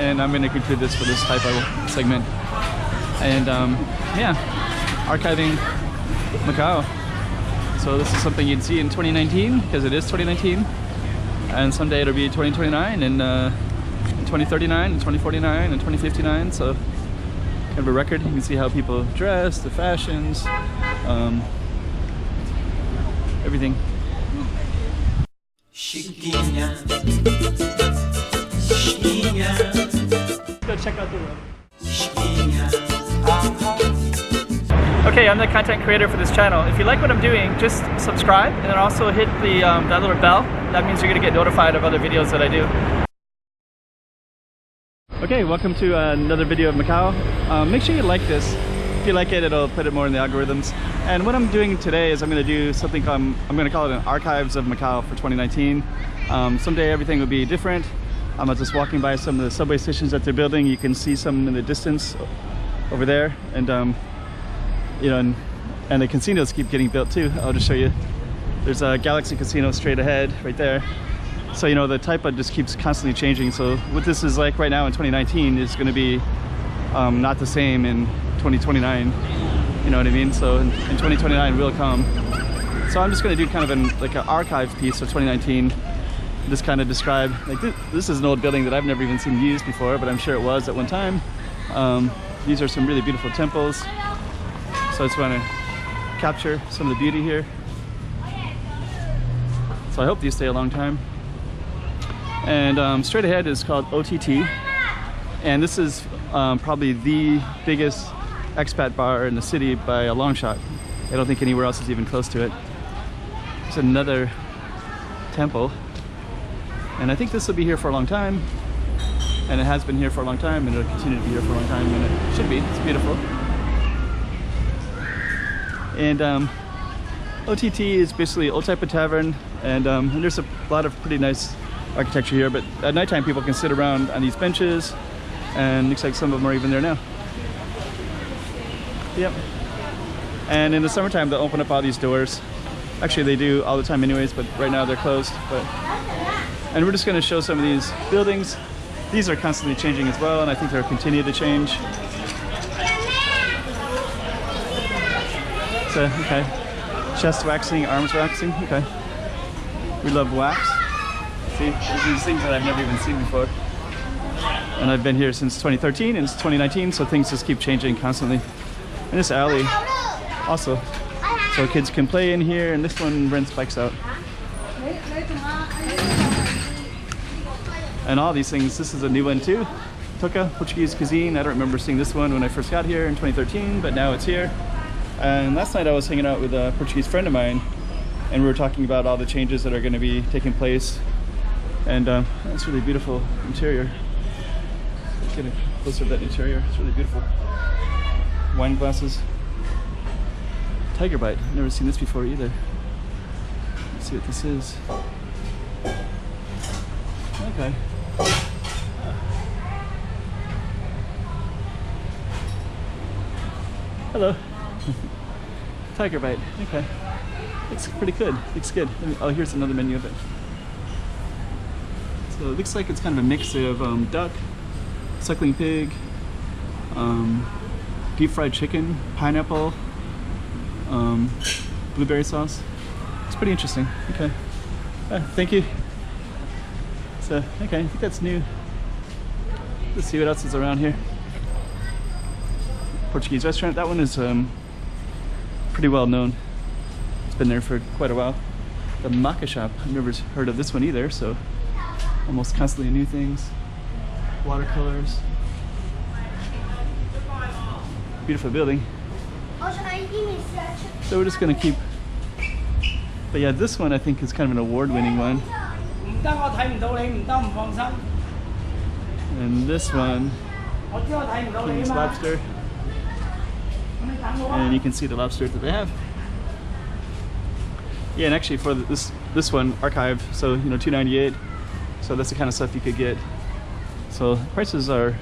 and I'm going to conclude this for this Taipa segment. And yeah, archiving Macau. So this is something you'd see in 2019, because it is 2019, and someday it'll be 2029 and 2039 and 2049 and 2059. So kind of a record. You can see how people dress, the fashions, everything. Go check out the room. Okay, I'm the content creator for this channel. If you like what I'm doing, just subscribe and then also hit the that little bell. That means you're gonna get notified of other videos that I do. Okay, welcome to another video of Macau. Make sure you like this. If you like it, it'll put it more in the algorithms. And what I'm doing today is I'm going to do something I'm going to call it an Archives of Macau for 2019. Someday everything will be different. I'm just walking by some of the subway stations that they're building. You can see some in the distance over there, and you know, and the casinos keep getting built too. I'll just show you. There's a Galaxy Casino straight ahead, right there. So you know, the Taipa just keeps constantly changing. So what this is like right now in 2019 is going to be not the same in 2029. You know what I mean? So in 2029 will come. So I'm just going to do kind of like an archive piece of 2019. Just kind of describe, like this is an old building that I've never even seen used before, but I'm sure it was at one time. These are some really beautiful temples. So I just want to capture some of the beauty here. So I hope these stay a long time. And straight ahead is called OTT. And this is probably the biggest expat bar in the city by a long shot. I don't think anywhere else is even close to it. There's another temple. And I think this will be here for a long time. And it has been here for a long time, and it'll continue to be here for a long time, and it should be. It's beautiful. And OTT is basically Old Taipa Tavern, and there's a lot of pretty nice architecture here, but at nighttime people can sit around on these benches, and looks like some of them are even there now. Yep. And in the summertime they'll open up all these doors. Actually they do all the time anyways, but right now they're closed. And we're just going to show some of these buildings. These are constantly changing as well, and I think they'll continue to change. So, okay. Chest waxing, arms waxing, okay. We love wax. See, these things that I've never even seen before. And I've been here since 2013 and it's 2019, so things just keep changing constantly. And this alley also, so kids can play in here, and this one rents bikes out. And all these things, this is a new one too. Toca, Portuguese cuisine. I don't remember seeing this one when I first got here in 2013, but now it's here. And last night I was hanging out with a Portuguese friend of mine, and we were talking about all the changes that are going to be taking place. And it's really beautiful interior. Let's get a closer to that interior. It's really beautiful. Wine glasses. Tiger bite. I've never seen this before either. Let's see what this is. Okay. Hello. Tiger bite. Okay. Looks pretty good. Looks good. Oh, here's another menu of it. So it looks like it's kind of a mix of duck, suckling pig, deep fried chicken, pineapple, blueberry sauce. It's pretty interesting. Okay. Thank you. So, okay, I think that's new. Let's see what else is around here. Portuguese restaurant. That one is pretty well known. It's been there for quite a while. The Maca shop. I've never heard of this one either, so almost constantly new things. Watercolors. Beautiful building. So we're just gonna keep. But yeah, this one I think is kind of an award-winning one. And this one, King's Lobster. And you can see the lobster that they have. Yeah, and actually for this one, archive, so you know, $2.98. So that's the kind of stuff you could get. So prices are,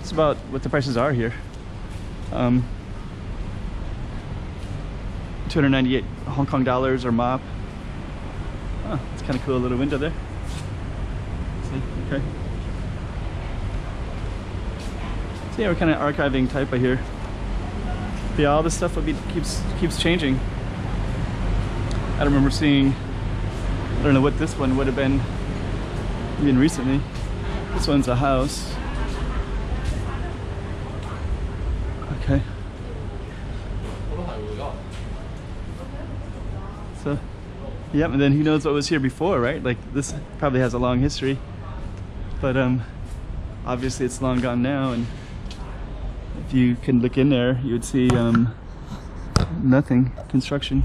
it's about what the prices are here. 298 Hong Kong dollars or MOP. Oh, it's kind of cool, a little window there. See? Okay. Yeah, we're kind of archiving Taipa here. But yeah, all this stuff will be keeps changing. I don't remember seeing. I don't know what this one would have been even recently. This one's a house. Okay. So, yeah, and then who knows what was here before, right? Like this probably has a long history, but obviously it's long gone now. And if you can look in there, you would see nothing, construction.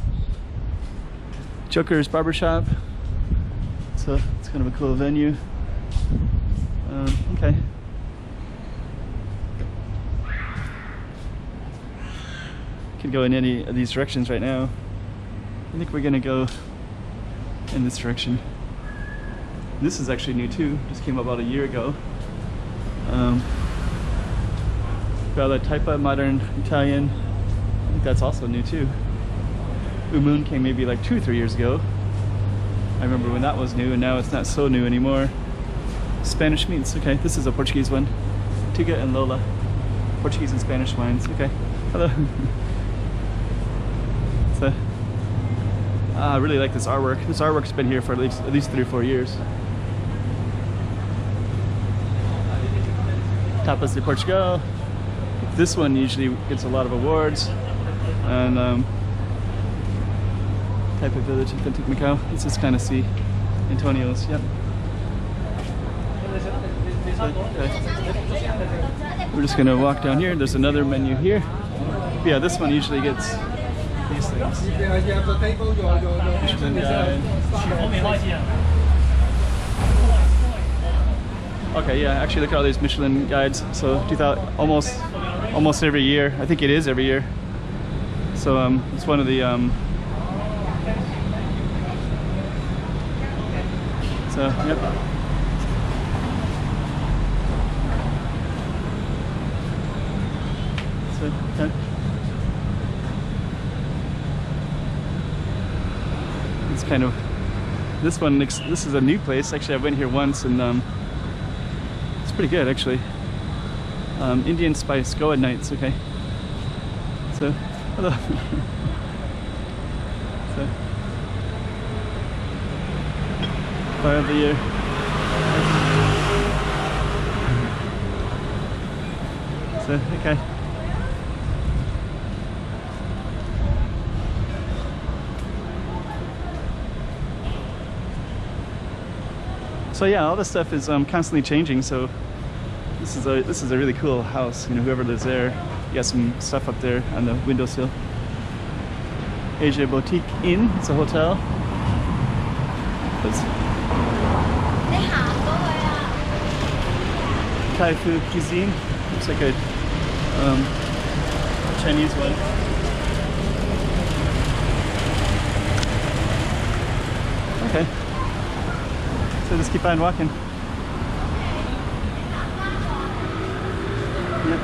Joker's Barbershop. So it's kind of a cool venue. Okay. Could go in any of these directions right now. I think we're gonna go in this direction. This is actually new too. Just came about a year ago. Got a Taipa modern Italian. I think that's also new too. Umun came maybe like 2 or 3 years ago. I remember when that was new, and now it's not so new anymore. Spanish meats. Okay, this is a Portuguese one. Tiga and Lola. Portuguese and Spanish wines. Okay. Hello. So, I really like this artwork. This artwork's been here for at least 3 or 4 years. Tapas de Portugal. This one usually gets a lot of awards. And Taipa Village, Authentic Macau. This is kind of see Antonio's. Yep. Okay. We're just gonna walk down here. There's another menu here. But yeah, this one usually gets these things. Michelin guide. Okay, yeah, actually look at all these Michelin guides. So 2000, almost every year. I think it is every year. So it's one of the so yep. So okay. It's kind of this one. This is a new place. Actually, I went here once, and it's pretty good actually. Indian spice Goa nights. Okay. So hello. So fire of the year. So okay. So yeah, all this stuff is constantly changing. So this is a really cool house. You know, whoever lives there, you got some stuff up there on the windowsill. Asia Boutique Inn. It's a hotel. Thai food cuisine. Looks like a Chinese one. Okay. So just keep on walking. Yep.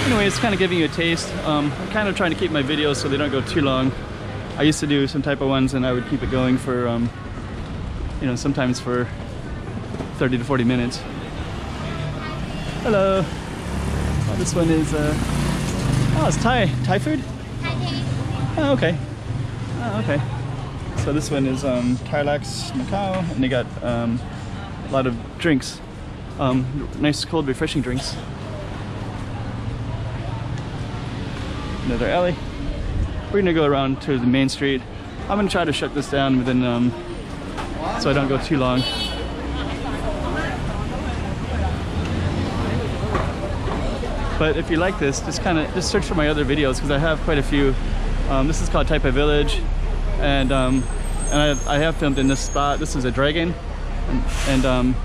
Anyway, it's kind of giving you a taste. I'm kind of trying to keep my videos so they don't go too long. I used to do some type of ones, and I would keep it going for, you know, sometimes for 30 to 40 minutes. Hello. Oh, this one is, oh, it's Thai food? Oh, okay. Oh, okay. So this one is Tarlax Macau, and they got a lot of drinks. Nice, cold, refreshing drinks. Another alley. We're gonna go around to the main street. I'm gonna try to shut this down within, so I don't go too long. But if you like this, just search for my other videos, because I have quite a few. This is called Taipa Village, and I have filmed in this spot. This is a dragon, and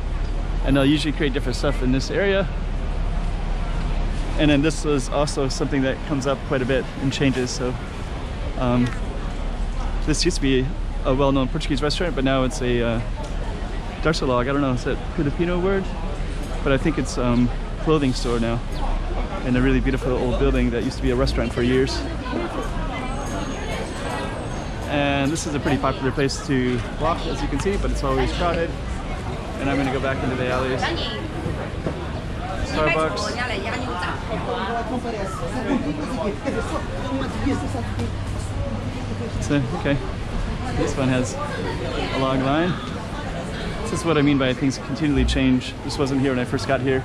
they'll usually create different stuff in this area. And then this was also something that comes up quite a bit and changes. So this used to be a well-known Portuguese restaurant, but now it's a Darsalog. I don't know, is that Filipino word? But I think it's clothing store now, in a really beautiful old building that used to be a restaurant for years. And this is a pretty popular place to walk, as you can see, but it's always crowded. And I'm gonna go back into the alleys. Starbucks. So, okay. This one has a long line. This is what I mean by things continually change. This wasn't here when I first got here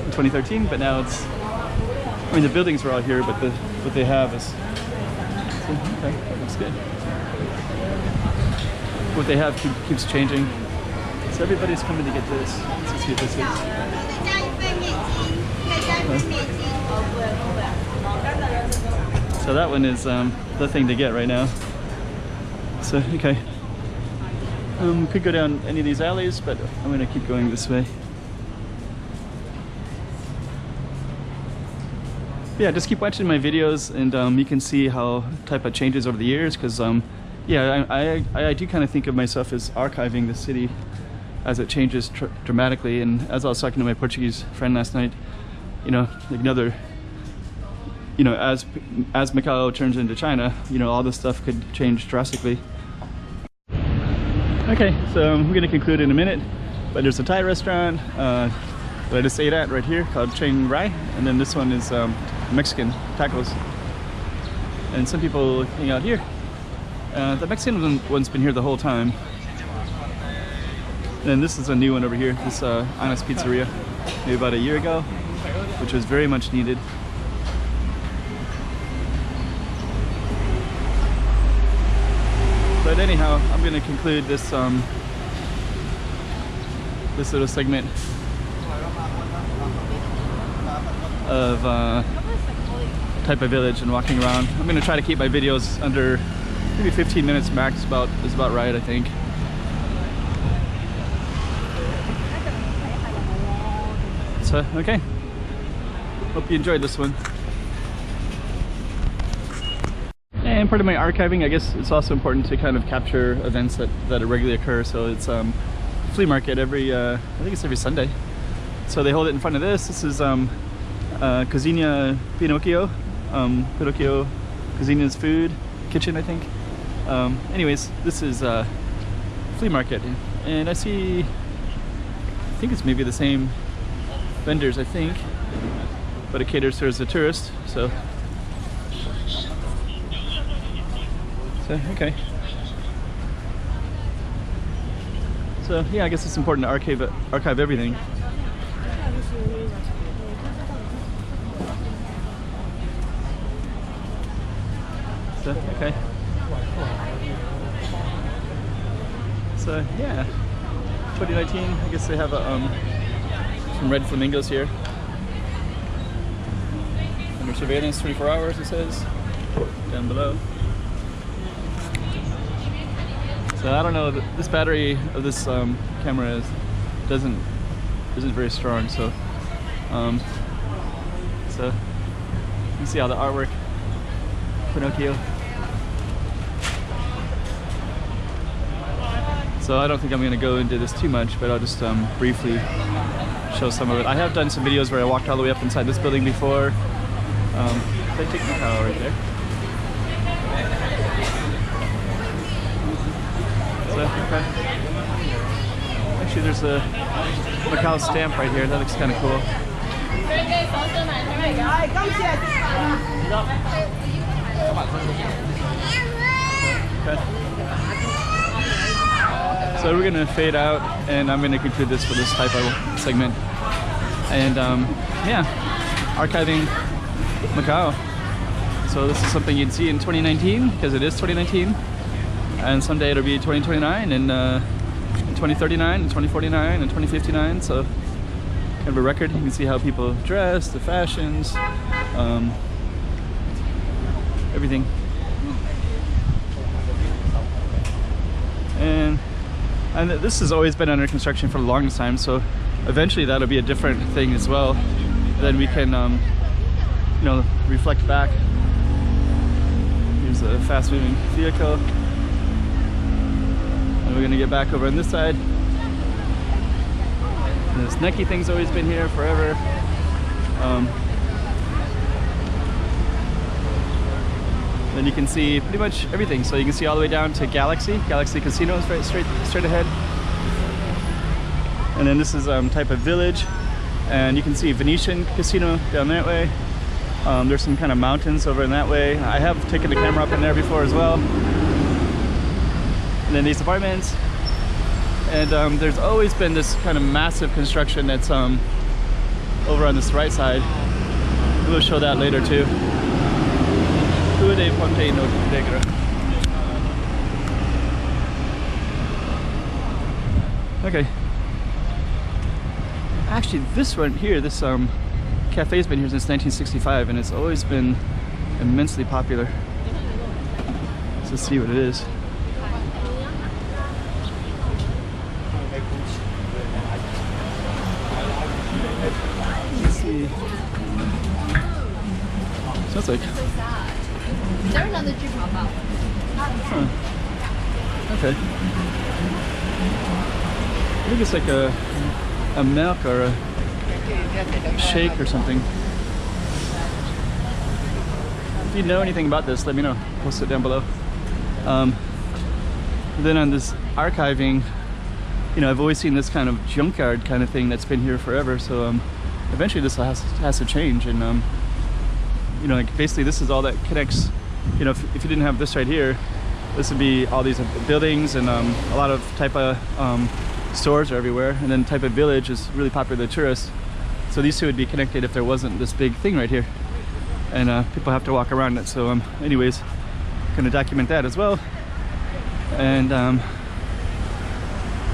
in 2013, but now it's, I mean, the buildings were all here, but what they have is, so, okay, that looks good. What they have keeps changing. So everybody's coming to get this. Let's see what this is. So that one is the thing to get right now. So, okay. Could go down any of these alleys, but I'm gonna keep going this way. Yeah, just keep watching my videos, and you can see how Taipa changes over the years, because yeah, I do kind of think of myself as archiving the city as it changes dramatically. And as I was talking to my Portuguese friend last night, you know, like another, you know, as Macau turns into China, you know, all this stuff could change drastically. Okay, so we're gonna conclude in a minute, but there's a Thai restaurant that I just ate at right here called Chiang Rai, and then this one is Mexican tacos, and some people hang out here. The Mexican one's been here the whole time. And then this is a new one over here, this Anna's Pizzeria, maybe about a year ago, which was very much needed. But anyhow, I'm going to conclude this this little segment of Taipa Village and walking around. I'm going to try to keep my videos under maybe 15 minutes max. Is about right, I think. So, okay. Hope you enjoyed this one. And part of my archiving, I guess it's also important to kind of capture events that regularly occur. So it's flea market every, I think it's every Sunday. So they hold it in front of this. This is Cocina Pinocchio. Pinocchio Cocina's food kitchen, I think. Anyways, this is flea market. And I think it's maybe the same vendors, I think. But it caters towards the tourist, so. Okay. So yeah, I guess it's important to archive everything. So, okay. So yeah, 2019. I guess they have some red flamingos here. Under surveillance 24 hours, it says down below. So I don't know, this battery of this camera isn't very strong, so you can see all the artwork, Pinocchio. So I don't think I'm going to go into this too much, but I'll just briefly show some of it. I have done some videos where I walked all the way up inside this building before. They take Macau right there. Okay. Actually, there's a Macau stamp right here. That looks kind of cool. Okay. So we're gonna fade out, and I'm gonna conclude this for this Taipa segment. And yeah, archiving Macau. So this is something you'd see in 2019 because it is 2019. And someday it'll be 2029 and 2039 and 2049 and 2059. So kind of a record. You can see how people dress, the fashions, everything. And this has always been under construction for the longest time. So eventually that'll be a different thing as well. Then we can, you know, reflect back. Here's a fast-moving vehicle. We're gonna get back over on this side. And this Neki thing's always been here forever. Then you can see pretty much everything. So you can see all the way down to Galaxy Casino is right straight ahead. And then this is Taipa Village. And you can see Venetian Casino down that way. There's some kind of mountains over in that way. I have taken the camera up in there before as well. And then these apartments. And there's always been this kind of massive construction that's over on this right side. We'll show that later too. Rua de Ponte Negra. Okay. Actually, this one here, this cafe's been here since 1965, and it's always been immensely popular. Let's see what it is. Let's see. Sounds like. Huh. Okay. I think it's like a milk or a shake or something. If you know anything about this, let me know. Post it down below. Then on this archiving, you know, I've always seen this kind of junkyard kind of thing that's been here forever. So eventually this has to change. And you know, like basically this is all that connects. You know, if you didn't have this right here, this would be all these buildings, and a lot of Taipa stores are everywhere. And then Taipa Village is really popular with tourists. So these two would be connected if there wasn't this big thing right here. And people have to walk around it. So anyways, gonna document that as well. And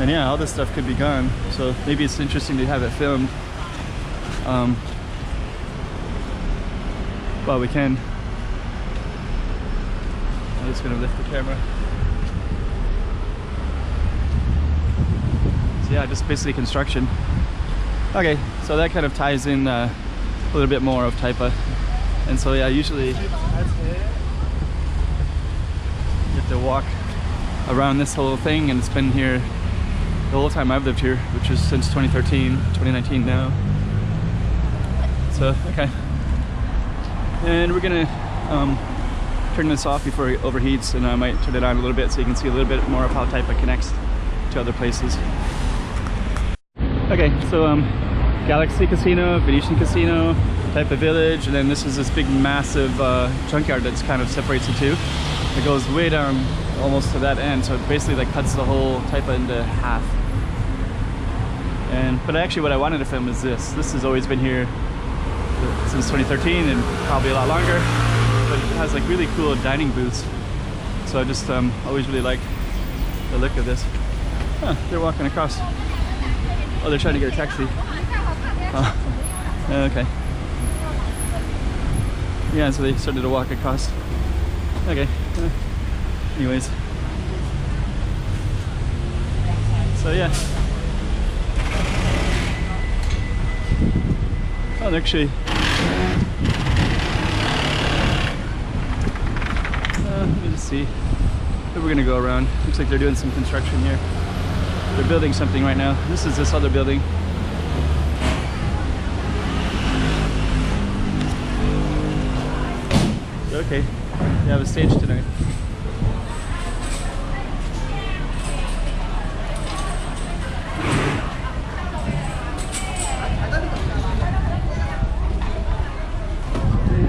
yeah, all this stuff could be gone. So maybe it's interesting to have it filmed while we can. I'm just gonna lift the camera. So yeah, just basically construction. Okay, so that kind of ties in a little bit more of Taipa. And so yeah, usually you have to walk around this whole thing, and it's been here the whole time I've lived here, which is since 2013, 2019 now. So, okay. And we're gonna turn this off before it overheats, and I might turn it on a little bit so you can see a little bit more of how Taipa connects to other places. Okay, so Galaxy Casino, Venetian Casino, Taipa Village, and then this is this big massive junkyard that's kind of separates the two. It goes way down almost to that end, so it basically like cuts the whole Taipa into half. But actually what I wanted to film is this. This has always been here since 2013 and probably a lot longer, but it has like really cool dining booths. So I just always really like the look of this. Huh, they're walking across. Oh, they're trying to get a taxi. Oh, okay. Yeah, so they started to walk across. Okay. Anyways. So yeah. Oh, they're actually. Let me just see. We're gonna go around. Looks like they're doing some construction here. They're building something right now. This is this other building. Okay, they have a stage tonight.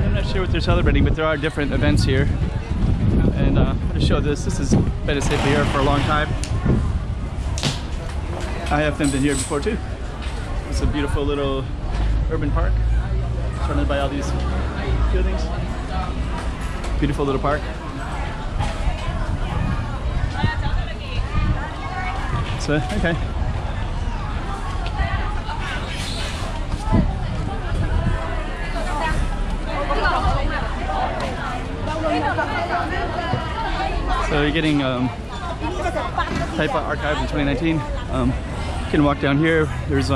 I'm not sure what they're celebrating, but there are different events here. And I'm going to show this. This has been a staple here for a long time. I have filmed in here before too. It's a beautiful little urban park surrounded by all these buildings. Beautiful little park. So, okay. So you're getting Taipa archived in 2019. You can walk down here. There's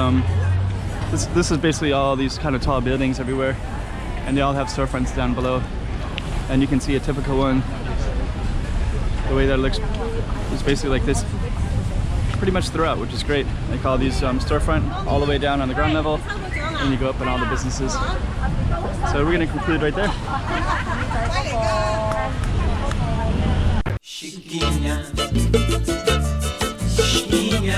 this is basically all these kind of tall buildings everywhere, and they all have storefronts down below. And you can see a typical one. The way that it looks is basically like this, pretty much throughout, which is great. They call these storefront all the way down on the ground level, and you go up in all the businesses. So we're gonna conclude right there. Chiquinha, chiquinha,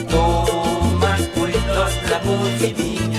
toma que vino.